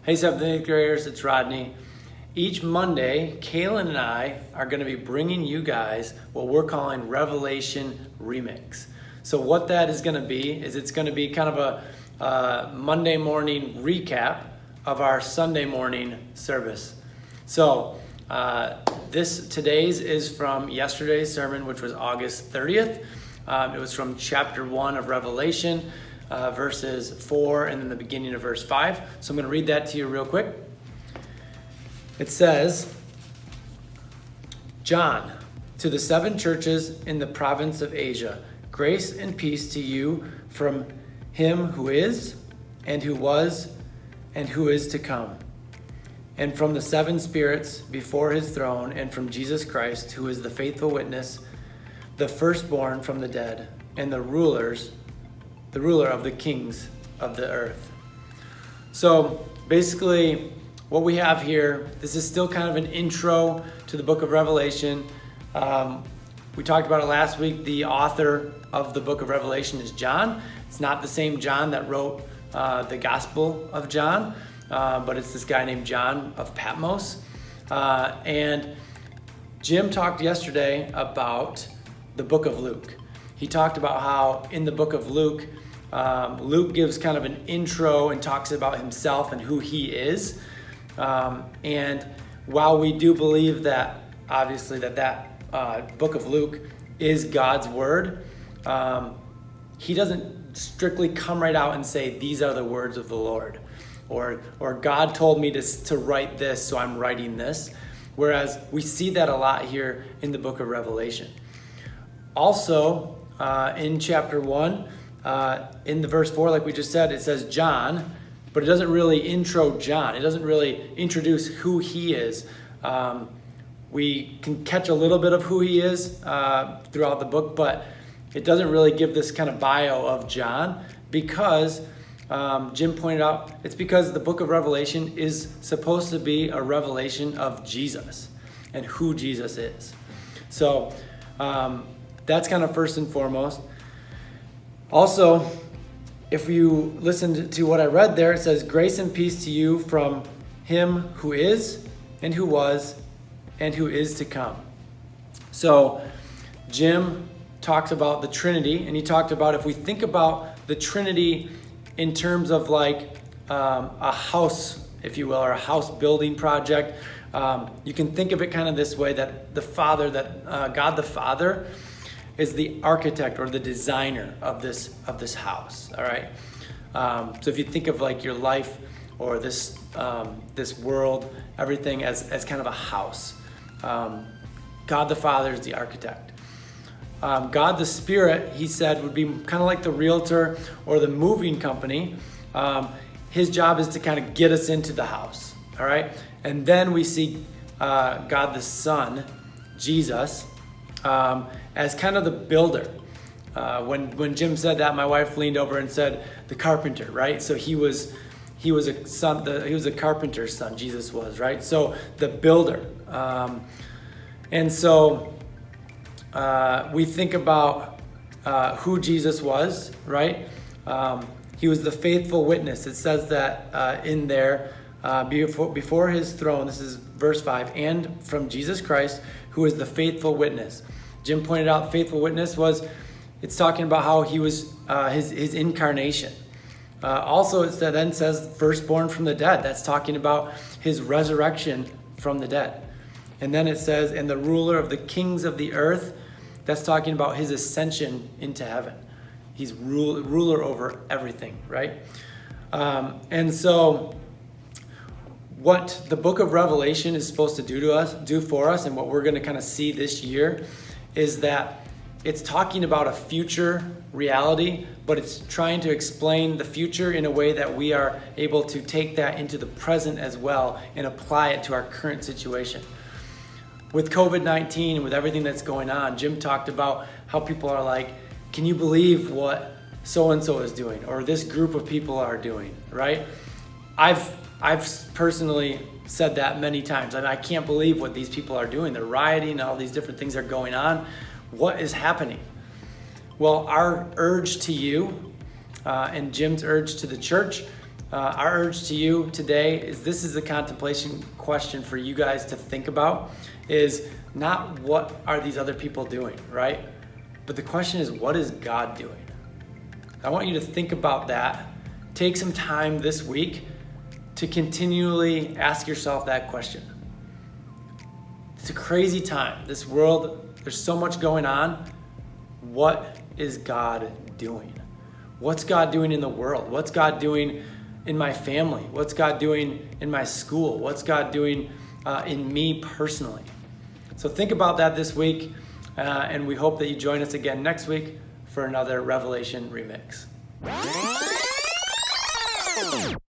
Hey 7th and 8th graders, it's Rodney. Each Monday, Kaylin and I are going to be bringing you guys what we're calling Revelation Remix. So what that is going to be is it's going to be kind of a Monday morning recap of our Sunday morning service. So today's is from yesterday's sermon, which was August 30th. It was from chapter 1 of Revelation. Verses 4 and then the beginning of verse 5. So I'm going to read that to you real quick. It says, John, to the 7 churches in the province of Asia, grace and peace to you from him who is, and who was, and who is to come, and from the 7 spirits before his throne, and from Jesus Christ, who is the faithful witness, the firstborn from the dead, and the ruler of the kings of the earth. So basically what we have here, this is still kind of an intro to the book of Revelation. We talked about it last week. The author of the book of Revelation is John. It's not the same John that wrote the Gospel of John, but it's this guy named John of Patmos. And Jim talked yesterday about the book of Luke. He talked about how in the book of Luke, Luke gives kind of an intro and talks about himself and who he is. And while we do believe that, obviously, that book of Luke is God's word, he doesn't strictly come right out and say, these are the words of the Lord. Or God told me to write this, so I'm writing this. Whereas we see that a lot here in the book of Revelation. Also, in chapter 1, in the verse 4, like we just said, it says John, but it doesn't really intro John. It doesn't really introduce who he is. We can catch a little bit of who he is throughout the book, but it doesn't really give this kind of bio of John because Jim pointed out it's because the book of Revelation is supposed to be a revelation of Jesus and who Jesus is. So that's kind of first and foremost. Also, if you listened to what I read there, it says, grace and peace to you from him who is, and who was, and who is to come. So Jim talked about the Trinity, and he talked about if we think about the Trinity in terms of like a house, if you will, or a house building project, you can think of it kind of this way, that God the Father is the architect or the designer of this house. All right. So if you think of like your life or this world, everything as kind of a house, God the Father is the architect. God the Spirit, he said, would be kind of like the realtor or the moving company. His job is to kind of get us into the house. All right. And then we see God the Son, Jesus, as kind of the builder. When Jim said that, my wife leaned over and said, the carpenter, right? So he was a son. He was a carpenter's son. Jesus was, right? So the builder. And so we think about who Jesus was, right? He was the faithful witness. It says that in there before his throne. This is verse 5, and from Jesus Christ, who is the faithful witness. Jim pointed out faithful witness it's talking about how he was his incarnation. Also, it then says firstborn from the dead. That's talking about his resurrection from the dead. And then it says, and the ruler of the kings of the earth. That's talking about his ascension into heaven. He's ruler over everything, right? And so what the book of Revelation is supposed to do for us, and what we're going to kind of see this year, is that it's talking about a future reality, but it's trying to explain the future in a way that we are able to take that into the present as well and apply it to our current situation. With COVID-19 and with everything that's going on, Jim talked about how people are like, can you believe what so-and-so is doing, or this group of people are doing, right? I've personally said that many times. I can't believe what these people are doing. They're rioting, all these different things are going on. What is happening? Well, our urge to you and Jim's urge to the church Our urge to you today is this is a contemplation question for you guys to think about, is not what are these other people doing, right? But the question is, what is God doing? I want you to think about that. Take some time this week to continually ask yourself that question. It's a crazy time. This world, there's so much going on. What is God doing? What's God doing in the world? What's God doing in my family? What's God doing in my school? What's God doing in me personally? So think about that this week, and we hope that you join us again next week for another Revelation Remix.